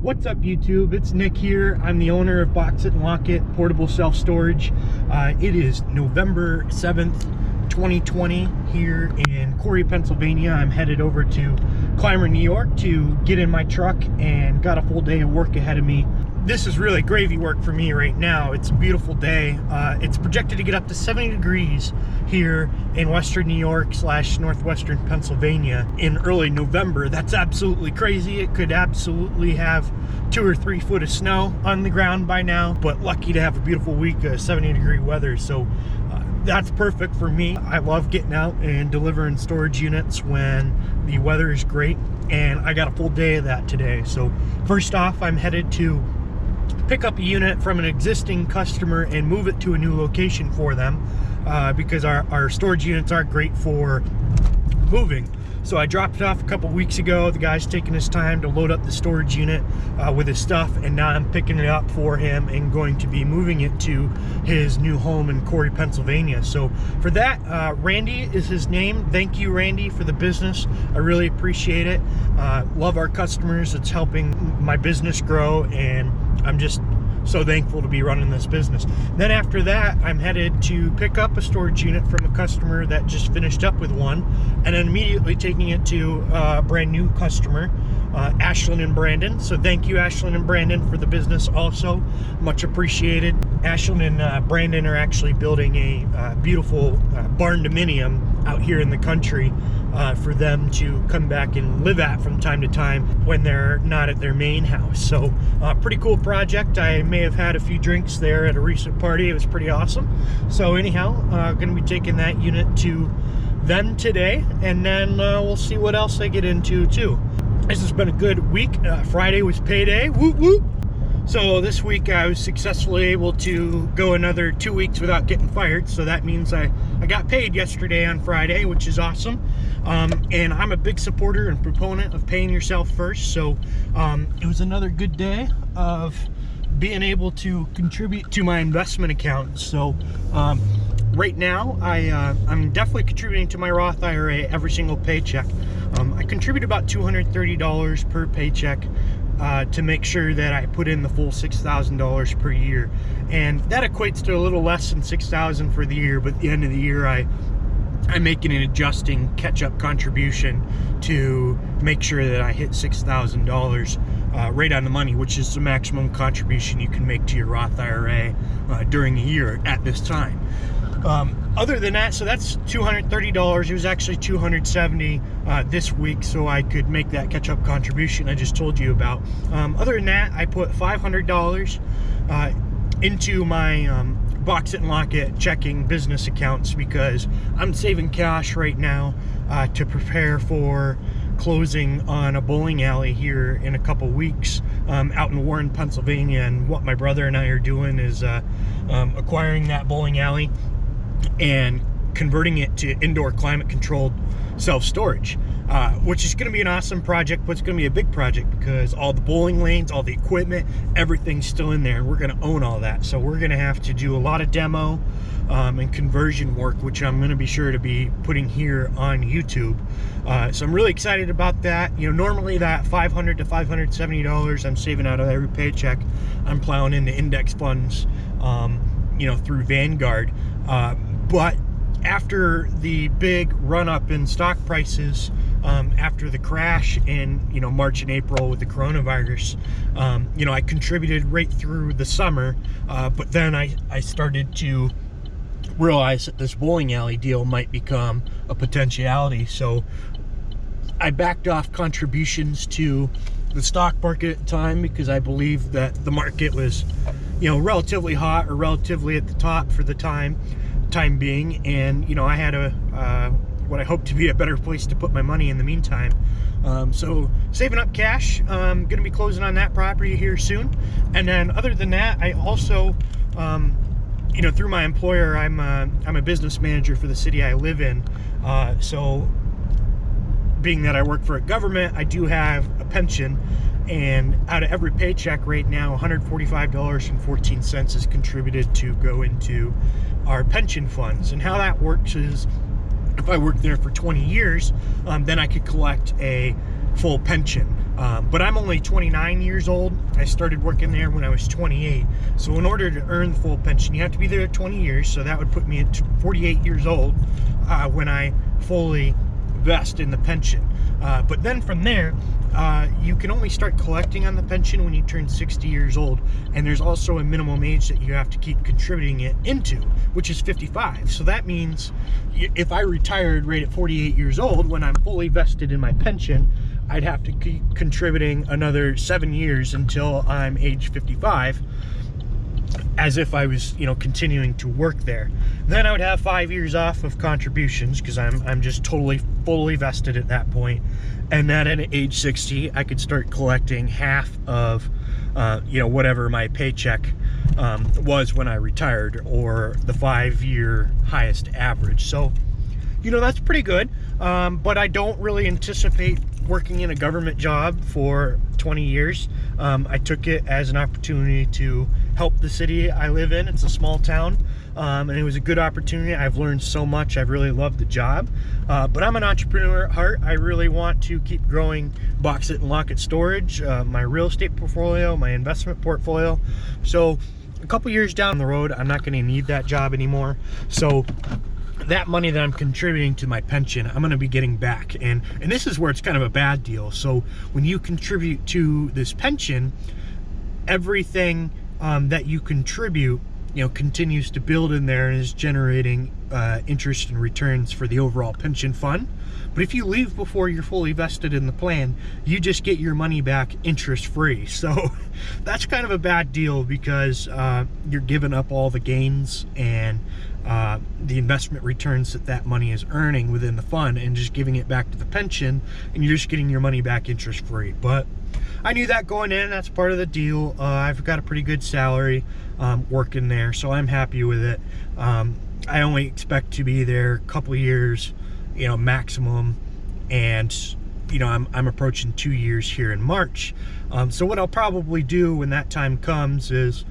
What's up, YouTube? It's Nick here. I'm the owner of Box It and Lock It Portable Self-Storage. It is November 7th, 2020 here in Corey, Pennsylvania. I'm headed over to Clymer, New York to get in my truck and got a full day of work ahead of me. This is really gravy work for me right now. It's a beautiful day. It's projected to get up to 70 degrees here in Western New York / Northwestern Pennsylvania in early November. That's absolutely crazy. It could absolutely have 2 or 3 foot of snow on the ground by now, but lucky to have a beautiful week of 70-degree weather. So that's perfect for me. I love getting out and delivering storage units when the weather is great, and I got a full day of that today. So first off, I'm headed to pick up a unit from an existing customer and move it to a new location for them because our storage units aren't great for moving. So I dropped it off a couple weeks ago. The guy's taking his time to load up the storage unit with his stuff, and now I'm picking it up for him and going to be moving it to his new home in Corey, Pennsylvania. So for that, Randy is his name. Thank you, Randy, for the business. I really appreciate it. Love our customers. It's helping my business grow, and I'm just so thankful to be running this business. Then after that, I'm headed to pick up a storage unit from a customer that just finished up with one, and then immediately taking it to a brand new customer, Ashlyn and Brandon. So thank you, Ashlyn and Brandon, for the business also. Much appreciated. Ashlyn and Brandon are actually building a beautiful barn-dominium out here in the country for them to come back and live at from time to time when they're not at their main house. So pretty cool project. I may have had a few drinks there at a recent party. It was pretty awesome. So anyhow, going to be taking that unit to them today, and then we'll see what else I get into too. This has been a good week. Friday was payday. Whoop whoop. So this week I was successfully able to go another 2 weeks without getting fired. So that means I got paid yesterday on Friday, which is awesome. And I'm a big supporter and proponent of paying yourself first. So it was another good day of being able to contribute to my investment account. So right now I'm definitely contributing to my Roth IRA every single paycheck. I contribute about $230 per paycheck to make sure that I put in the full $6,000 per year, and that equates to a little less than $6,000 for the year. But at the end of the year, I'm making an adjusting catch-up contribution to make sure that I hit $6,000 right on the money, which is the maximum contribution you can make to your Roth IRA during a year at this time. Other than that, so that's $230. It was actually $270 this week, so I could make that catch-up contribution I just told you about. Other than that, I put $500 into my Box It and Lock It checking business accounts because I'm saving cash right now to prepare for closing on a bowling alley here in a couple weeks out in Warren, Pennsylvania. And what my brother and I are doing is acquiring that bowling alley and converting it to indoor climate controlled self-storage, which is going to be an awesome project, but it's going to be a big project because all the bowling lanes, all the equipment, everything's still in there, and we're going to own all that. So we're going to have to do a lot of demo and conversion work, which I'm going to be sure to be putting here on YouTube. So I'm really excited about that. You know, normally that $500 to $570 I'm saving out of every paycheck, I'm plowing into index funds, you know, through Vanguard. But after the big run-up in stock prices, after the crash in, you know, March and April with the coronavirus, you know, I contributed right through the summer, but then I started to realize that this bowling alley deal might become a potentiality. So I backed off contributions to the stock market at the time because I believe that the market was, you know, relatively hot or relatively at the top for the time being, and you know, I had what I hope to be a better place to put my money in the meantime. So saving up cash, going to be closing on that property here soon. And then other than that, I also you know, through my employer, I'm a business manager for the city I live in. So being that I work for a government, I do have a pension, and out of every paycheck right now, $145.14 is contributed to go into our pension funds. And how that works is if I work there for 20 years, then I could collect a full pension. But I'm only 29 years old. I started working there when I was 28. So in order to earn the full pension, you have to be there 20 years. So that would put me at 48 years old when I fully vest in the pension. But then from there, you can only start collecting on the pension when you turn 60 years old. And there's also a minimum age that you have to keep contributing it into, which is 55. So that means if I retired right at 48 years old, when I'm fully vested in my pension, I'd have to keep contributing another 7 years until I'm age 55, as if I was, continuing to work there. Then I would have 5 years off of contributions because I'm just totally fully vested at that point. And then at age 60, I could start collecting half of, whatever my paycheck was when I retired, or the 5-year highest average. So, that's pretty good. But I don't really anticipate working in a government job for 20 years. I took it as an opportunity to help the city I live in. It's a small town, and it was a good opportunity. I've learned so much. I've really loved the job. But I'm an entrepreneur at heart. I really want to keep growing Box It and Lock It Storage, my real estate portfolio, my investment portfolio. So a couple years down the road, I'm not going to need that job anymore. So that money that I'm contributing to my pension, I'm going to be getting back. And this is where it's kind of a bad deal. So when you contribute to this pension, everything that you contribute, continues to build in there and is generating interest and returns for the overall pension fund. But if you leave before you're fully vested in the plan, you just get your money back interest free. So that's kind of a bad deal, because you're giving up all the gains and the investment returns that money is earning within the fund, and just giving it back to the pension, and you're just getting your money back interest free. But I knew that going in. That's part of the deal. I've got a pretty good salary working there, so I'm happy with it. I only expect to be there a couple years, maximum, and I'm approaching 2 years here in March. So what I'll probably do when that time comes is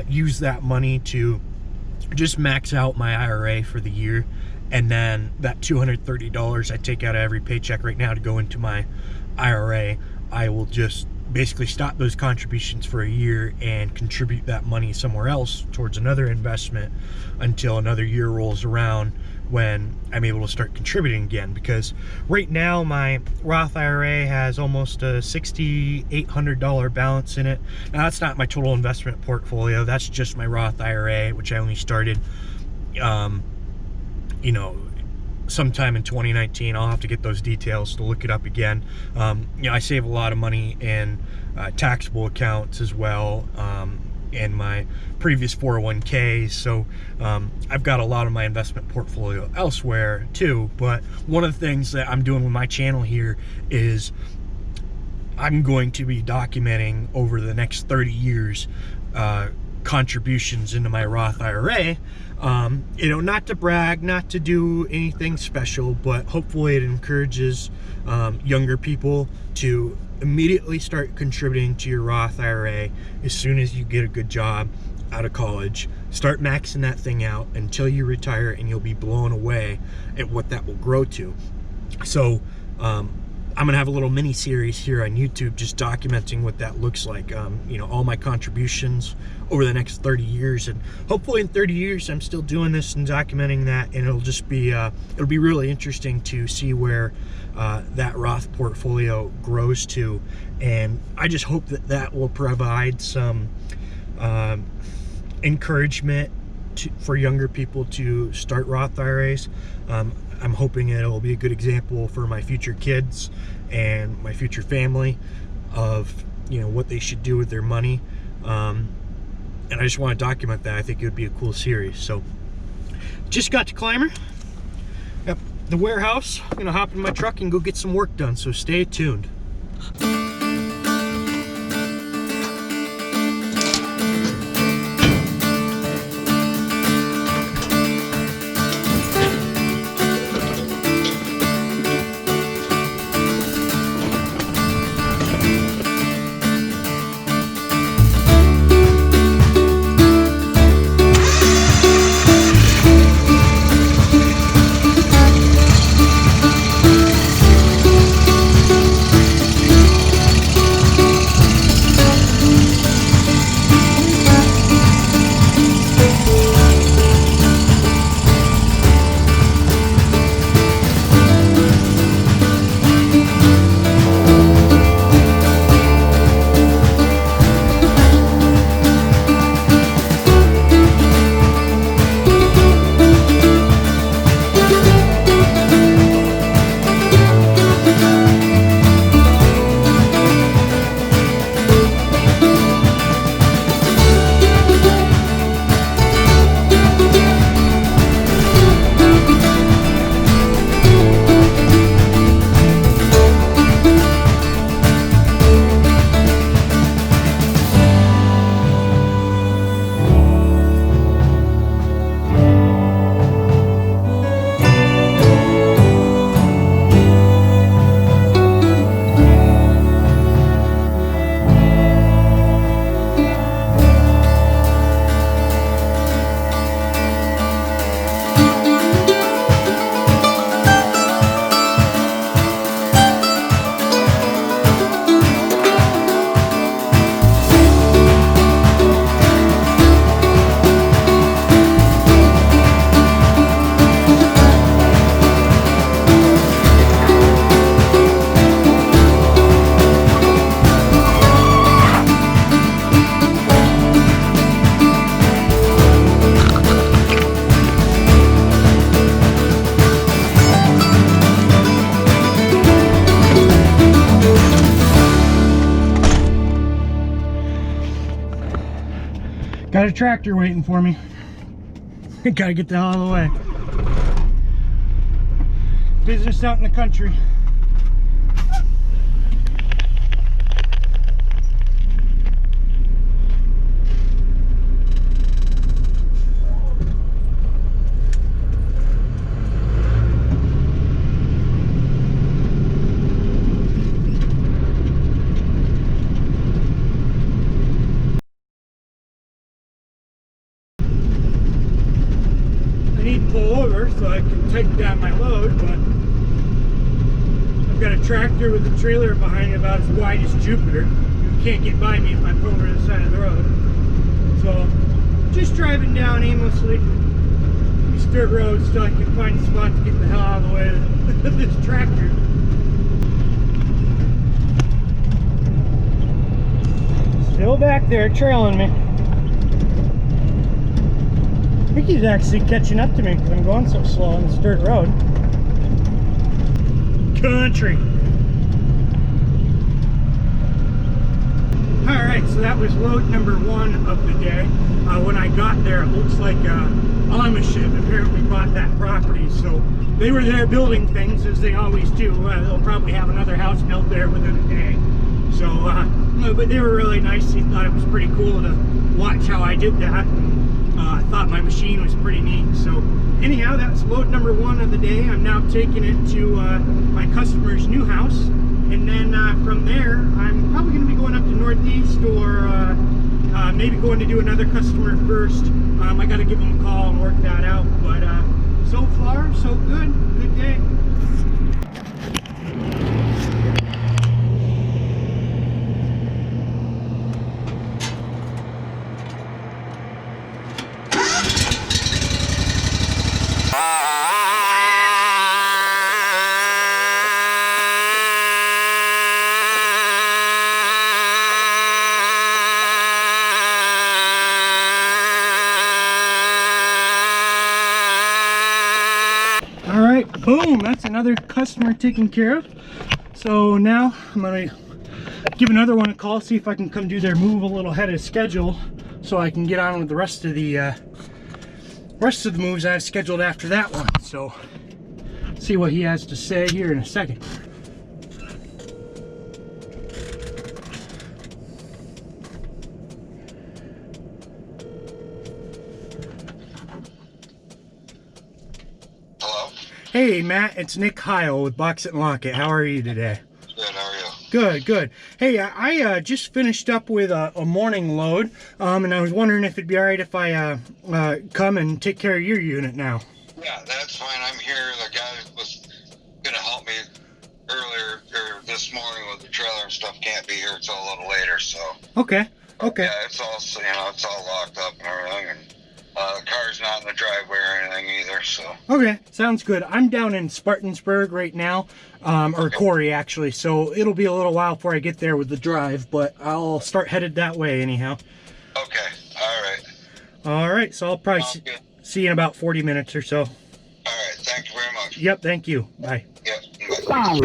use that money to just max out my IRA for the year, and then that $230 I take out of every paycheck right now to go into my IRA, I will just basically stop those contributions for a year and contribute that money somewhere else towards another investment until another year rolls around, when I'm able to start contributing again. Because right now my Roth IRA has almost a $6,800 balance in it. Now that's not my total investment portfolio, that's just my Roth IRA, which I only started sometime in 2019. I'll have to get those details to look it up again. I save a lot of money in taxable accounts as well, and my previous 401ks. So I've got a lot of my investment portfolio elsewhere too. But one of the things that I'm doing with my channel here is I'm going to be documenting over the next 30 years contributions into my Roth IRA. Not to brag, not to do anything special, but hopefully it encourages younger people to immediately start contributing to your Roth IRA as soon as you get a good job out of college. Start maxing that thing out until you retire, and you'll be blown away at what that will grow to. So I'm gonna have a little mini series here on YouTube just documenting what that looks like, all my contributions over the next 30 years, and hopefully in 30 years I'm still doing this and documenting that, and it'll just be it'll be really interesting to see where that Roth portfolio grows to. And I just hope that will provide some encouragement for younger people to start Roth IRAs. I'm hoping it'll be a good example for my future kids and my future family of what they should do with their money, and I just want to document that. I think it would be a cool series. So just got to Clymer, at the warehouse. I'm gonna hop in my truck and go get some work done, so stay tuned. Got a tractor waiting for me. Gotta get the hell out of the way. Business out in the country. Pull over so I can take down my load, but I've got a tractor with a trailer behind it about as wide as Jupiter. You can't get by me if I pull over to the side of the road. So just driving down aimlessly these dirt roads till I can find a spot to get the hell out of the way of this tractor. Still back there trailing me. I think he's actually catching up to me because I'm going so slow on this dirt road. Country. Alright, so that was load number 1 of the day. When I got there, it looks like Amish apparently bought that property, so they were there building things as they always do. They'll probably have another house built there within a day. So, but they were really nice. He thought it was pretty cool to watch how I did that. I thought my machine was pretty neat. So anyhow, that's load number 1 of the day. I'm now taking it to my customer's new house, and then from there I'm probably going to be going up to Northeast, or maybe going to do another customer first. I got to give them a call and work that out, but so far so good. Good day. Alright, boom, that's another customer taken care of. So now I'm going to give another one a call, see if I can come do their move a little ahead of schedule so I can get on with the rest of the moves I have scheduled after that one. So see what he has to say here in a second. Hey Matt, it's Nick Heil with Box It and Lock It. How are you today? Good, how are you? Good, good. Hey, I just finished up with a morning load, and I was wondering if it'd be alright if I come and take care of your unit now. Yeah, that's fine. I'm here. The guy was going to help me earlier, or this morning with the trailer and stuff. Can't be here till a little later, so. Okay, okay. Yeah, it's all, it's all locked up and everything, and the car's not in the driveway or anything either, so. Okay, sounds good. I'm down in Spartansburg right now, or Corey actually, so it'll be a little while before I get there with the drive, but I'll start headed that way anyhow. Okay, alright. Alright, so I'll probably see you in about 40 minutes or so. Alright, thank you very much. Yep, thank you. Bye. Yep, bye.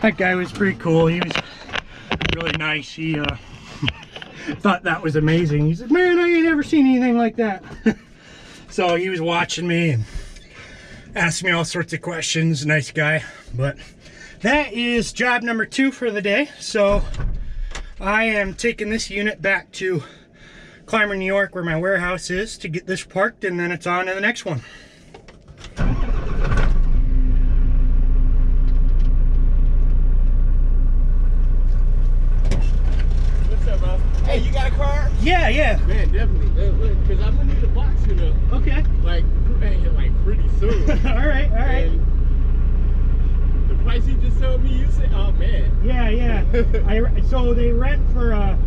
That guy was pretty cool. He was really nice. He thought that was amazing. He said, man, I ain't ever seen anything like that. So he was watching me and asked me all sorts of questions. Nice guy. But that is job number 2 for the day. So I am taking this unit back to Clymer, New York, where my warehouse is, to get this parked, and then it's on to the next one. Hey, you got a car? Yeah, yeah. Man, definitely. Because I'm gonna need a box, you know. Okay. Like pretty soon. all right. And the price you just told me, you said, oh man. Yeah. So they rent for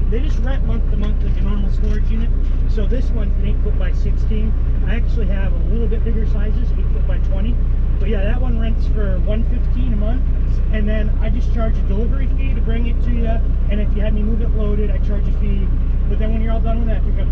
they just rent month to month like a normal storage unit. So this one's an 8 foot by 16. I actually have a little bit bigger sizes, 8 foot by 20. But yeah, that one rents for $115 a month, and then I just charge a delivery fee to bring it to you. And if you have me move it loaded, I charge a fee. But then when you're all done with that, pick up.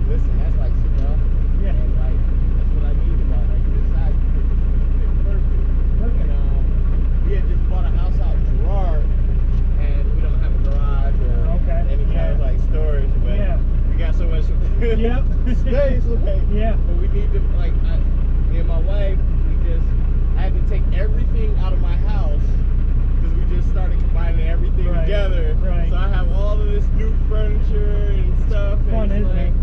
Listen, that's like Chanel. Yeah. And like that's what I need about like this size because it's perfect. And we had just bought a house out in Girard, and we don't have a garage or any kind of like storage, but we got so much space. Yeah. But we need to like me and my wife. I had to take everything out of my house because we just started combining everything together. Right. So I have all of this new furniture and stuff. Fun, and isn't it?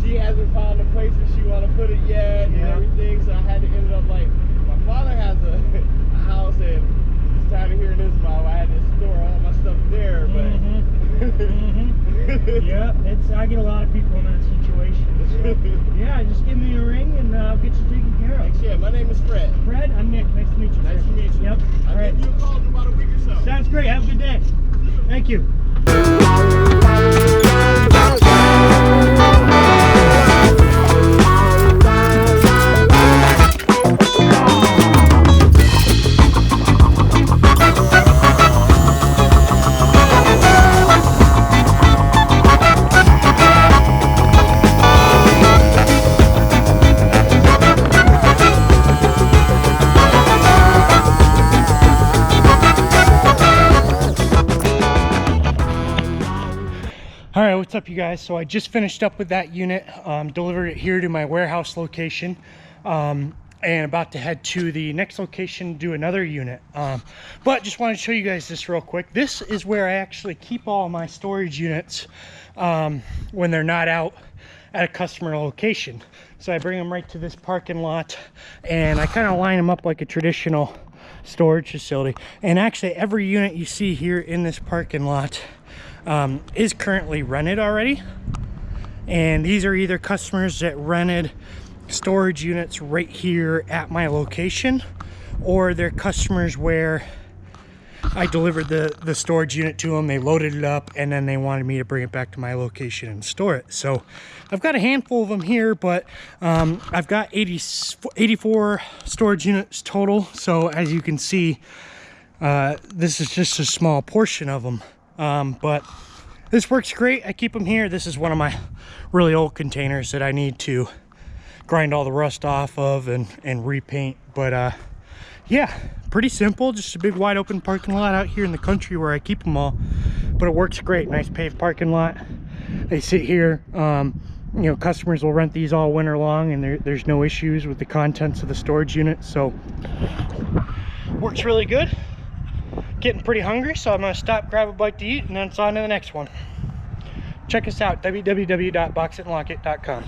she hasn't found a place where she want to put it yet and everything. So I had to end up like, my father has a house and he's tired of hearing his mouth. I had to store all my stuff there. But yeah, I get a lot of people in that situation. So, yeah, just give me a ring and I'll get you taken care of. Thanks, yeah, my name is Fred. Fred, I'm Nick. Nice to meet you. Nice to meet you. Yep. I'll give you a call in about a week or so. Sounds great. Have a good day. Thank you. All right, what's up you guys? So I just finished up with that unit, delivered it here to my warehouse location, and about to head to the next location to do another unit. But just wanted to show you guys this real quick. This is where I actually keep all my storage units when they're not out at a customer location. So I bring them right to this parking lot and I kind of line them up like a traditional storage facility. And actually every unit you see here in this parking lot is currently rented already, and these are either customers that rented storage units right here at my location, or they're customers where I delivered the storage unit to them, they loaded it up, and then they wanted me to bring it back to my location and store it. So I've got a handful of them here, but I've got 84 storage units total. So as you can see, this is just a small portion of them. But this works great. I keep them here. This is one of my really old containers that I need to grind all the rust off of and repaint. But yeah, pretty simple. Just a big wide open parking lot out here in the country where I keep them all. But it works great. Nice paved parking lot. They sit here. You know, customers will rent these all winter long, and there's no issues with the contents of the storage unit. So works really good. Getting pretty hungry, so I'm gonna stop, grab a bite to eat, and then it's on to the next one. Check us out, www.boxitandlockit.com.